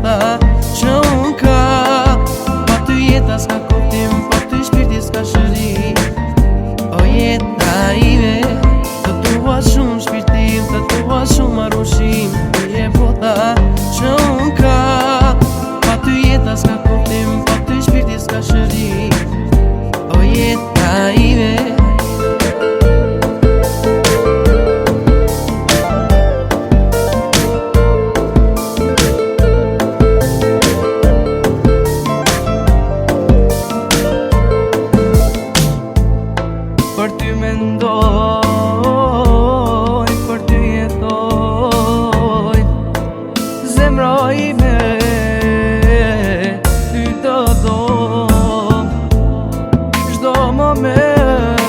bota që unë ka. Pa ty jeta s'ka kuptim, pa ty shpirti s'ka shëri. O jeta ime, të dua shumë shpirtim, të dua shumë marushim. Je bota që unë ka. Pa ty jeta s'ka kuptim, pa ty shpirti s'ka shëri. O jeta ime. Për ty mendoj, për ty jetoj, zemra ime, ty të do, çdo moment,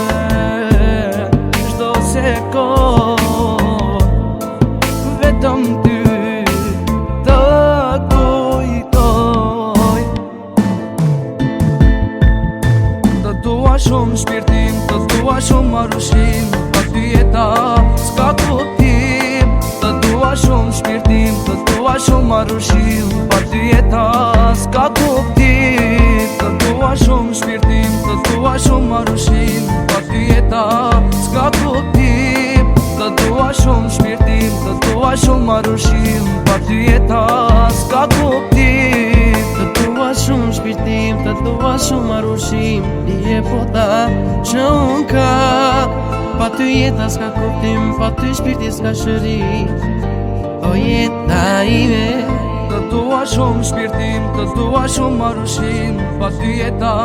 çdo sekond, vetëm ty të kujtoj. Të dua shumë shpirtim, të dua shumë marushim, pa ty jeta s'ka kuptim. Të dua shumë shpirtim, të dua shumë marushim, pa ty jeta s'ka kuptim. Të dua shumë shpirtim, të dua shumë marushim, pa ty jeta s'ka kuptim. Të dua shumë shpirtim, të dua shumë marushim, pa ty jeta s'ka kuptim. Të dua shumë shpirtim, të dua shumë marushim. Je bota që unë ka. Pa ty jeta s'ka kuptim, pa ty shpirti s'ka shëri. O jeta ime. Të dua shumë shpirtim, të dua shumë marushim, pa ty jeta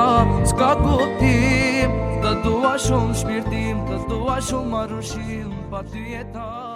s'ka kuptim. Të dua shumë shpirtim, të dua shumë marushim, pa ty jeta